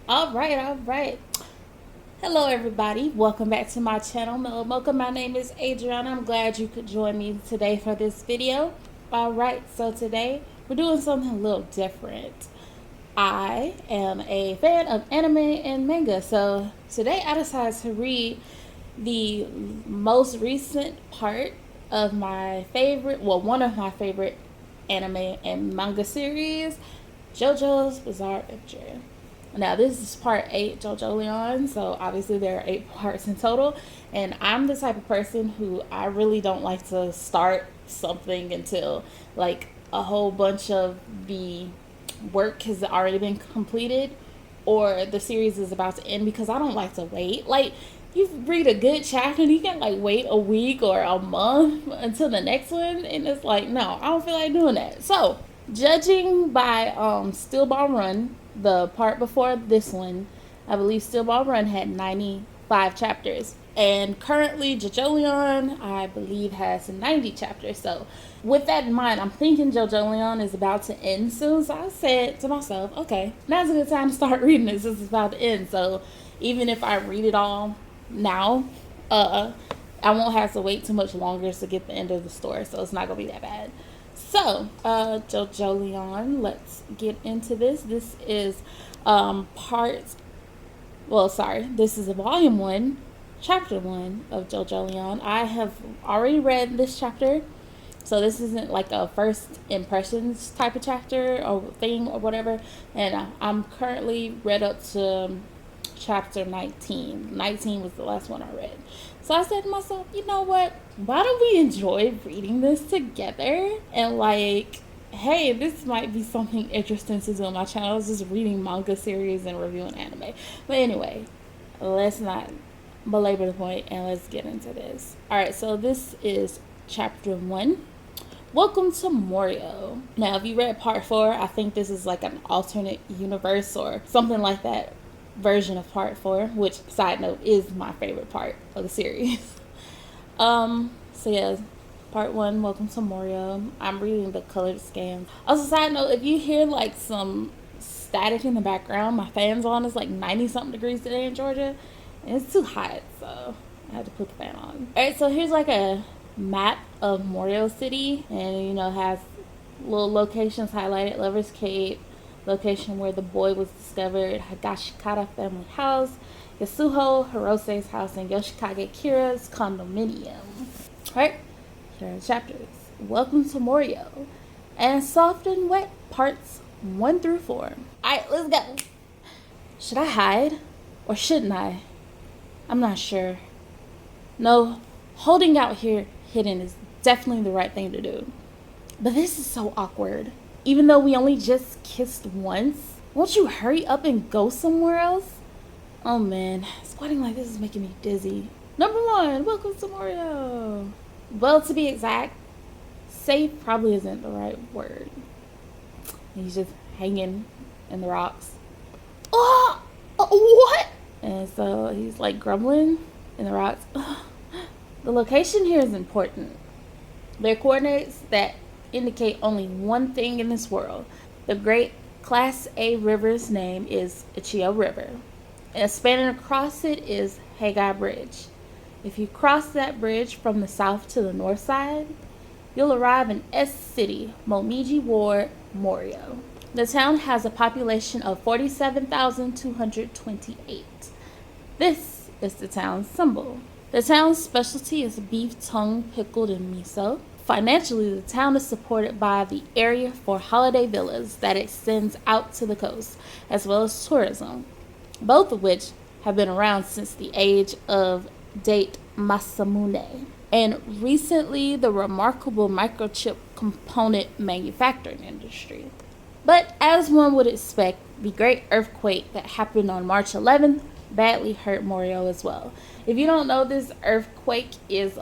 All right, all right. Hello, everybody. Welcome back to my channel, Mellow Mocha. My name is Adriana. I'm glad you could join me today for this video. All right, so today we're doing something a little different. I am a fan of anime and manga, so today I decided to read the most recent part of my favorite, well, one of my favorite anime and manga series, JoJo's Bizarre Adventure. Now, this is part 8, Jojolion, so obviously there are 8 parts in total. And I'm the type of person who I really don't like to start something until like a whole bunch of the work has already been completed or the series is about to end, because I don't like to wait. Like, you read a good chapter and you can like wait a week or a month until the next one, and it's like, no, I don't feel like doing that. So, judging by Steel Ball Run, the part before this one, I believe Steel Ball Run had 95 chapters. And currently, Jojolion, I believe, has 90 chapters. So, with that in mind, I'm thinking Jojolion is about to end soon. So, I said to myself, okay, now's a good time to start reading this. This is about to end. So, even if I read it all now, I won't have to wait too much longer to get the end of the story. So, it's not going to be that bad. So, Jojolion, let's get into this. This is this is a volume 1, chapter 1 of Jojolion. I have already read this chapter, so this isn't like a first impressions type of chapter or thing or whatever. And I'm currently read up to chapter 19. 19 was the last one I read. So I said to myself, you know what? Why don't we enjoy reading this together? And like, hey, this might be something interesting to do on my channel. I was just reading manga series and reviewing anime. But anyway, let's not belabor the point and let's get into this. Alright, so this is chapter 1. Welcome to Morio. Now, if you read part 4, I think this is like an alternate universe or something like that version of part 4, which, side note, is my favorite part of the series. So yeah, part 1, Welcome to Morio. I'm reading the colored scans. Also, side note, if you hear like some static in the background, my fan's on. It's like 90 something degrees today in Georgia, and it's too hot, so I had to put the fan on. Alright, so here's like a map of Morio City, and has little locations highlighted: Lover's Cape, location where the boy was discovered, Higashikata family house, Yasuho Hirose's house, and Yoshikage Kira's condominium. Alright, here are the chapters. Welcome to Morio. And soft and wet parts 1 through 4. Alright, let's go. Should I hide or shouldn't I? I'm not sure. No, holding out here hidden is definitely the right thing to do. But this is so awkward. Even though we only just kissed once, won't you hurry up and go somewhere else? Oh man, squatting like this is making me dizzy. Number 1, welcome to Morio. Well, to be exact, safe probably isn't the right word. He's just hanging in the rocks. Oh, what? And so he's like grumbling in the rocks. The location here is important. There are coordinates that indicate only one thing in this world. The great Class A river's name is OUTCHEA River, and spanning across it is Hagai Bridge. If you cross that bridge from the south to the north side, you'll arrive in S City, Momiji Ward, Morio. The town has a population of 47,228. This is the town's symbol. The town's specialty is beef tongue pickled in miso. Financially, the town is supported by the area for holiday villas that extends out to the coast, as well as tourism, both of which have been around since the age of date Masamune, and recently the remarkable microchip component manufacturing industry. But as one would expect, the great earthquake that happened on March 11th badly hurt Morio as well. If you don't know, this earthquake is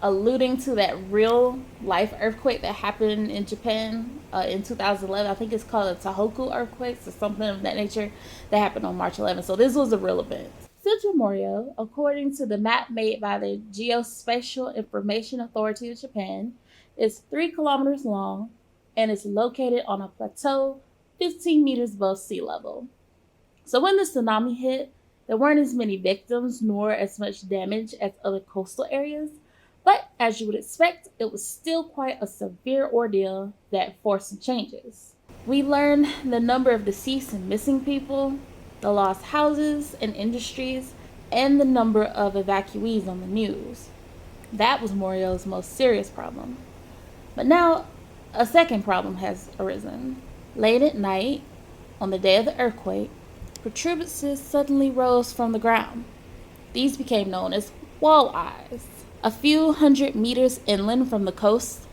alluding to that real life earthquake that happened in Japan in 2011. I think it's called the Tohoku earthquake or something of that nature that happened on March 11th. So this was a real event. Central Morio, according to the map made by the Geospatial Information Authority of Japan, is 3 kilometers long and is located on a plateau 15 meters above sea level. So when the tsunami hit, there weren't as many victims nor as much damage as other coastal areas, but as you would expect, it was still quite a severe ordeal that forced some changes. We learned the number of deceased and missing people, the lost houses and industries, and the number of evacuees on the news. That was Morio's most serious problem. But now, a second problem has arisen. Late at night, on the day of the earthquake, protuberances suddenly rose from the ground. These became known as walleyes. A few hundred meters inland from the coast,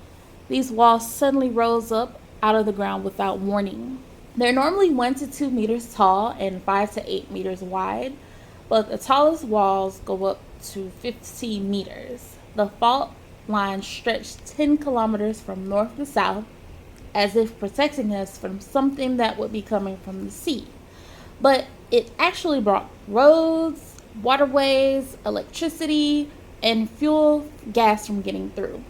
these walls suddenly rose up out of the ground without warning. They're normally 1 to 2 meters tall and 5 to 8 meters wide, but the tallest walls go up to 15 meters. The fault line stretched 10 kilometers from north to south, as if protecting us from something that would be coming from the sea. But it actually brought roads, waterways, electricity, and fuel gas from getting through.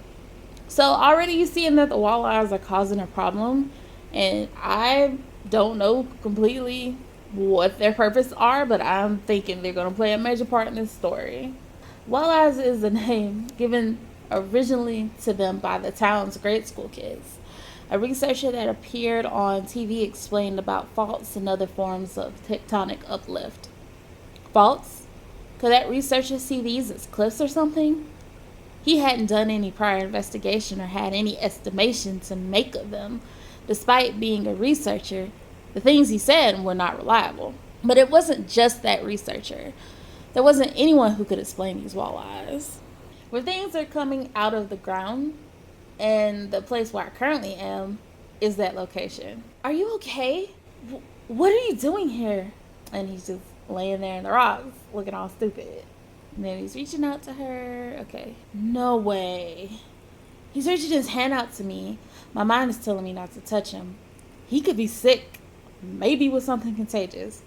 So already you seeing that the walleyes are causing a problem, and I don't know completely what their purpose are, but I'm thinking they're going to play a major part in this story. Walleyes is a name given originally to them by the town's grade school kids. A researcher that appeared on TV explained about faults and other forms of tectonic uplift. Faults? Could that researcher see these as cliffs or something? He hadn't done any prior investigation or had any estimation to make of them. Despite being a researcher, the things he said were not reliable. But it wasn't just that researcher. There wasn't anyone who could explain these walleyes. Where things are coming out of the ground, and the place where I currently am is that location. Are you okay? What are you doing here? And he's just laying there in the rocks, looking all stupid. And then he's reaching out to her. Okay. No way. He's reaching his hand out to me. My mind is telling me not to touch him. He could be sick, maybe with something contagious.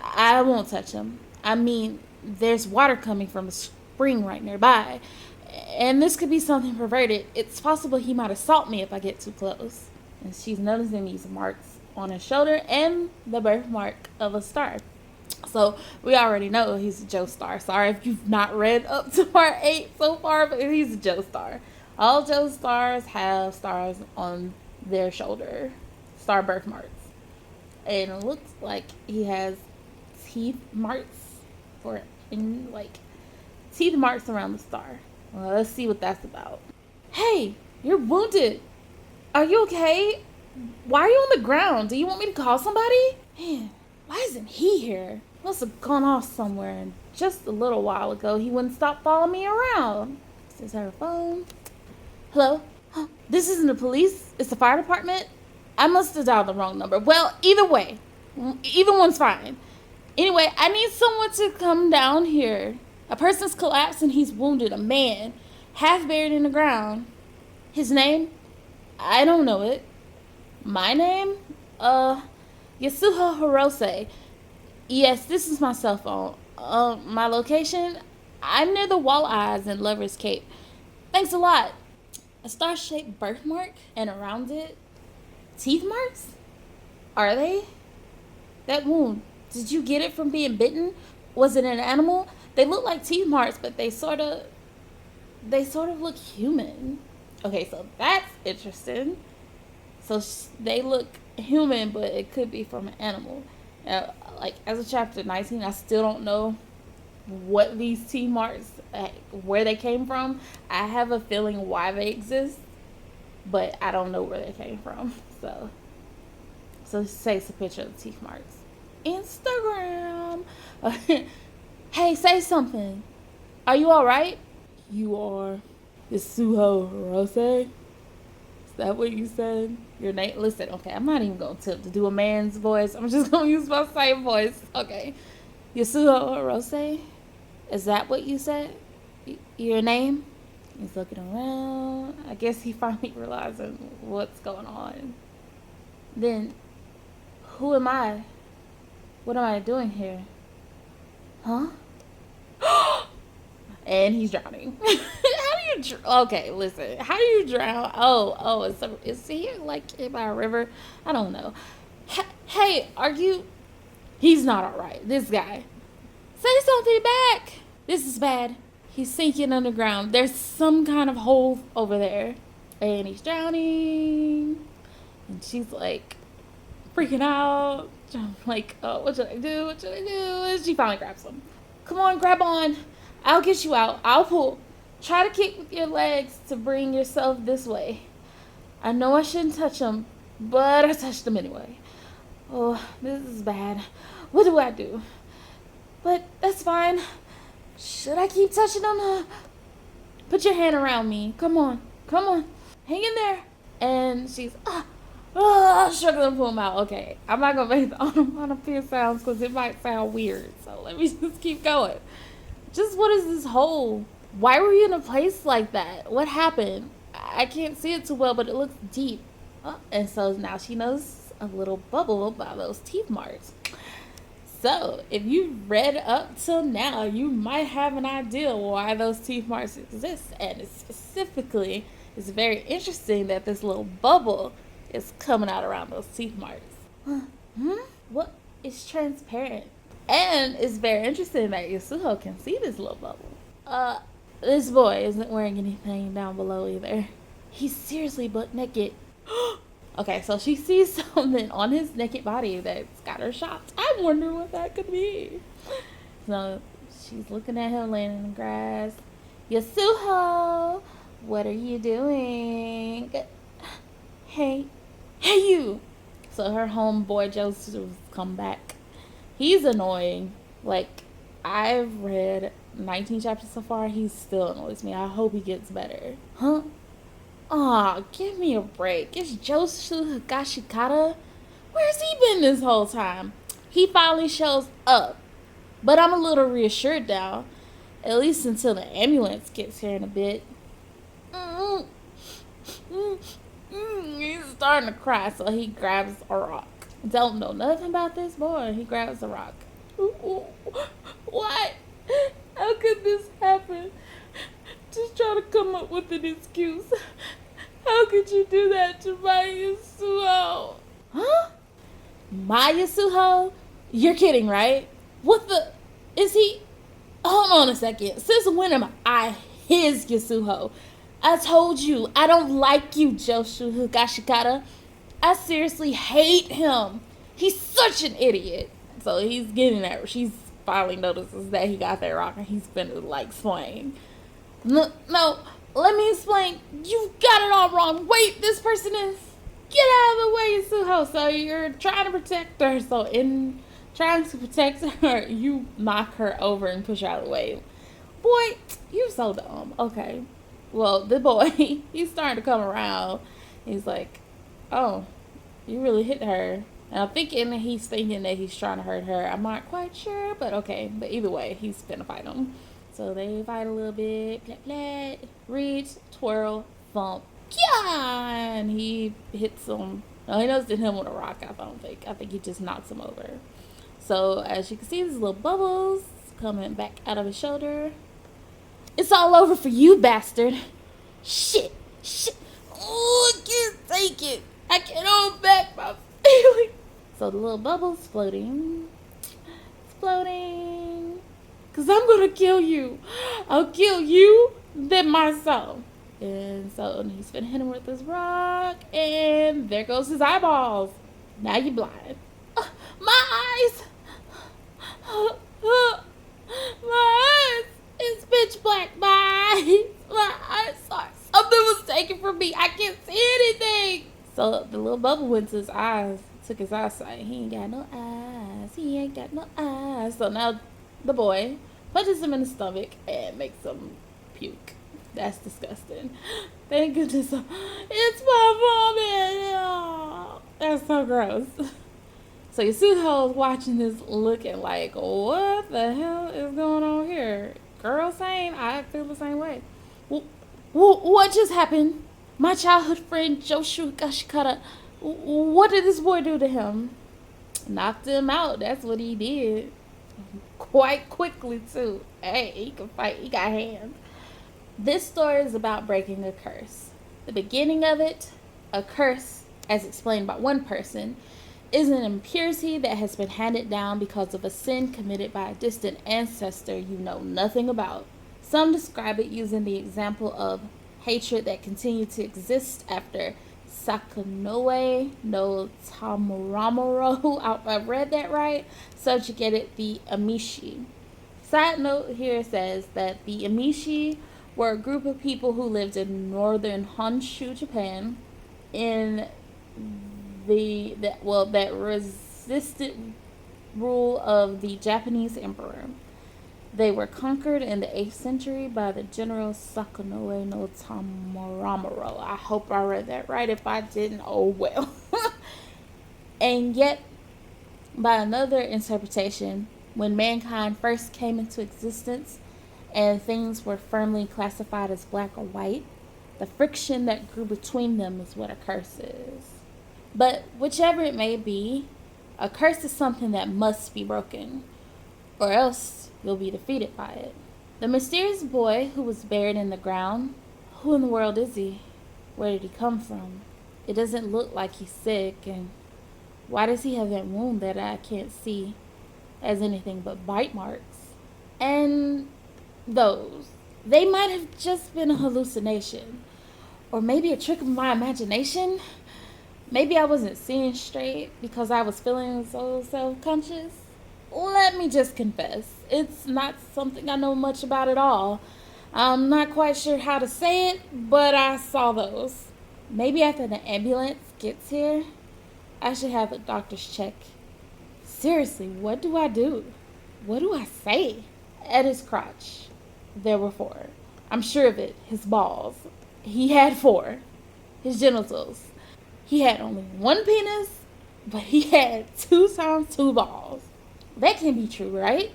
I won't touch him. I mean, there's water coming from a spring right nearby. And this could be something perverted. It's possible he might assault me if I get too close. And she's noticing these marks on his shoulder and the birthmark of a star. So we already know he's a Joestar. Sorry if you've not read up to part 8 so far, but he's a Joestar. All Joestars have stars on their shoulder, star birthmarks. And it looks like he has teeth marks teeth marks around the star. Well, let's see what that's about. Hey, you're wounded. Are you okay? Why are you on the ground? Do you want me to call somebody? Man, why isn't he here? Must have gone off somewhere, and just a little while ago he wouldn't stop following me around. Is her phone? Hello? This isn't the police. It's the fire department. I must have dialed the wrong number. Well, either way. Either one's fine. Anyway, I need someone to come down here. A person's collapsed and he's wounded. A man. Half buried in the ground. His name? I don't know it. My name? Yasuho Hirose. Yes, this is my cell phone. My location? I'm near the Walleyes in Lover's Cape. Thanks a lot. A star-shaped birthmark, and around it, teeth marks? Are they? That wound, did you get it from being bitten? Was it an animal? They look like teeth marks, but they sort of look human. Okay, so that's interesting. So they look human, but it could be from an animal. As of chapter 19, I still don't know what these teeth marks, where they came from. I have a feeling why they exist, but I don't know where they came from. So say it's a picture of the teeth marks. Instagram. Hey, say something. Are you all right? You are Yasuho Hirose? Is that what you said? Your name? Listen, okay, I'm not even going to attempt to do a man's voice. I'm just going to use my same voice. Okay. Yasuho Hirose? Is that what you said? Your name? He's looking around. I guess he finally realizing what's going on. Then, who am I? What am I doing here? Huh? And he's drowning. How do you okay, listen. How do you drown? Is he like by a river? I don't know. Hey, are you He's not alright. This guy. Say something back. This is bad. He's sinking underground. There's some kind of hole over there. And he's drowning. And she's like freaking out. I'm like, oh, what should I do? What should I do? And she finally grabs him. Come on, grab on. I'll get you out. I'll pull. Try to kick with your legs to bring yourself this way. I know I shouldn't touch him, but I touched him anyway. Oh, this is bad. What do I do? But that's fine. Should I keep touching him? Put your hand around me. Come on. Come on. Hang in there. And she's struggling to pull him out. Okay, I'm not going to make the onomatopoeia sounds because it might sound weird. So let me just keep going. Just what is this hole? Why were you in a place like that? What happened? I can't see it too well, but it looks deep. And so now she knows a little bubble about those teeth marks. So if you've read up till now, you might have an idea why those teeth marks exist. And specifically, it's very interesting that this little bubble is coming out around those teeth marks. What? It's transparent. And it's very interesting that Yasuho can see this little bubble. This boy isn't wearing anything down below either. He's seriously butt naked. Okay, so she sees something on his naked body that's got her shocked. I wonder what that could be. So she's looking at him laying in the grass. Yasuho, what are you doing? Hey you. So her homeboy Jojo's come back. He's annoying. Like, I've read 19 chapters so far. He still annoys me. I hope he gets better. Huh? Aw, give me a break. It's Jojo Higashikata. Where's he been this whole time? He finally shows up. But I'm a little reassured now. At least until the ambulance gets here in a bit. He's starting to cry, so he grabs a rock. Don't know nothing about this boy. He grabs a rock. What? How could this happen? Just try to come up with an excuse. How could you do that to my Yasuho? Huh? My Yasuho? You're kidding, right? What the? Is he? Hold on a second. Since when am I his Yasuho? I told you, I don't like you, Jojo Higashikata. I seriously hate him. He's such an idiot. So he's getting at. She's finally notices that he got that rock and he's finna like swing. No, let me explain. You got it all wrong. Wait, this person is. Get out of the way, Yasuho. So you're trying to protect her. So in trying to protect her, you knock her over and push her out of the way. Boy, you're so dumb. Okay. Well, the boy, he's starting to come around. He's like, oh, you really hit her. And I'm thinking that he's thinking that he's trying to hurt her. I'm not quite sure, but okay. But either way, he's gonna fight him. So they fight a little bit. Blah, blah. Reach, twirl, thump. Yeah! And he hits him. No, he doesn't hit him with a rock, I don't think. I think he just knocks him over. So as you can see, there's little bubbles coming back out of his shoulder. It's all over for you, bastard. Shit. Oh, I can't take it. I can't hold back my feelings. So the little bubble's floating. It's floating. Because I'm going to kill you. I'll kill you, then myself. And so he's going to hit him with this rock. And there goes his eyeballs. Now you're blind. My eyes. My eyes. It's pitch black. My eyes are. Something was taken from me. I can't see anything. So the little bubble went to his eyes. Took his eyesight. He ain't got no eyes. He ain't got no eyes. So now the boy punches him in the stomach and makes him puke. That's disgusting. Thank goodness. It's my vomit. Oh, that's so gross. So Yasuho's watching this looking like, what the hell is going on here? Girl, same. I feel the same way. What just happened? My childhood friend Jojo Higashikata. What did this boy do to him? Knocked him out. That's what he did. Quite quickly too. Hey, he can fight. He got hands. This story is about breaking a curse. The beginning of it, a curse, as explained by one person, is an impurity that has been handed down because of a sin committed by a distant ancestor you know nothing about. Some describe it using the example of hatred that continued to exist after Sakunoe no Tamuramuro, I read that right, subjugated the Amishi. Side note here says that the Amishi were a group of people who lived in northern Honshu, Japan, in that resisted rule of the Japanese emperor. They were conquered in the 8th century by the general Sakunoe no Tamuramuro. I hope I read that right. If I didn't, oh well. And yet, by another interpretation, when mankind first came into existence and things were firmly classified as black or white, the friction that grew between them is what a curse is. But whichever it may be, a curse is something that must be broken, or else you'll be defeated by it. The mysterious boy who was buried in the ground, who in the world is he? Where did he come from? It doesn't look like he's sick, and why does he have that wound that I can't see as anything but bite marks? And they might have just been a hallucination, or maybe a trick of my imagination. Maybe I wasn't seeing straight because I was feeling so self-conscious. Let me just confess, it's not something I know much about at all. I'm not quite sure how to say it, but I saw those. Maybe after the ambulance gets here, I should have the doctors check. Seriously, what do I do? What do I say? At his crotch, there were 4. I'm sure of it. His balls. He had 4. His genitals. He had only 1 penis, but he had 2 times 2 balls. That can be true, right?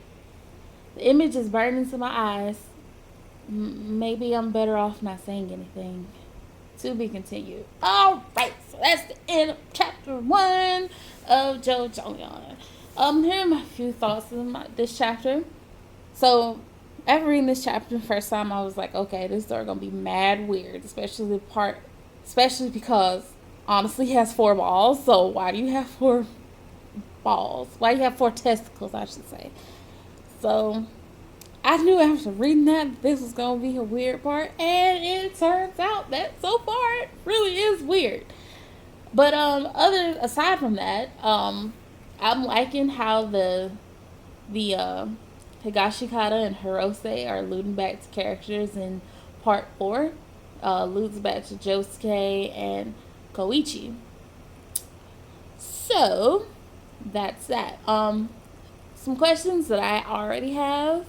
The image is burning into my eyes. Maybe I'm better off not saying anything. To be continued. Alright, so that's the end of chapter 1 of Jojolion. Here are my few thoughts on this chapter. So, after reading this chapter the first time, I was like, okay, this story gonna be mad weird, especially because honestly he has 4 balls. So why do you have 4 balls? Why do you have 4 testicles, I should say? So I knew after reading that this was gonna be a weird part, and it turns out that so far it really is weird. But aside from that, I'm liking how the Higashikata and Hirose are alluding back to characters in part 4. Alludes back to Josuke and Koichi. So that's that. Some questions that I already have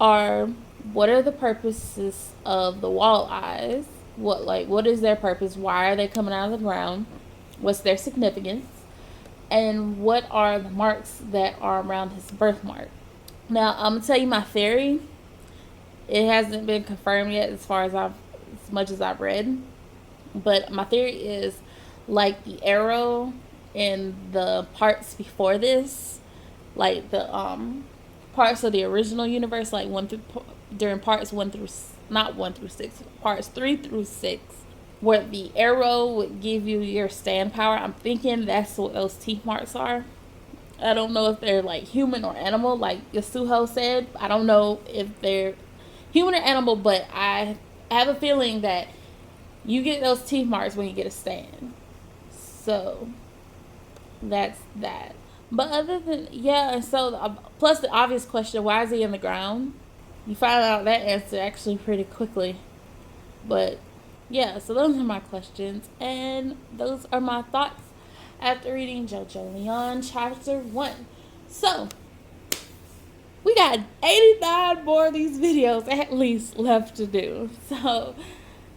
are, what are the purposes of the wall eyes? What is their purpose? Why are they coming out of the ground? What's their significance? And what are the marks that are around his birthmark? Now, I'm gonna tell you my theory. It hasn't been confirmed yet as much as I've read. But my theory is, like the arrow in the parts before this, like the parts of the original universe, like during parts 1 through, not 1 through 6, parts 3 through 6, where the arrow would give you your stand power. I'm thinking that's what those teeth marks are. I don't know if they're like human or animal, like Yasuho said. I don't know if they're human or animal, but I have a feeling that you get those teeth marks when you get a stand. So that's that. But other than, and so plus the obvious question, why is he in the ground? You find out that answer actually pretty quickly. But yeah, so those are my questions, and those are my thoughts after reading Jojolion chapter 1. So we got 89 more of these videos at least left to do. So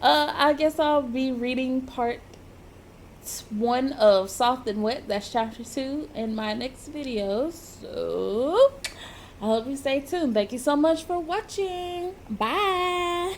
I guess I'll be reading part 1 of Soft and Wet, that's chapter 2, in my next video. So I hope you stay tuned. Thank you so much for watching. Bye.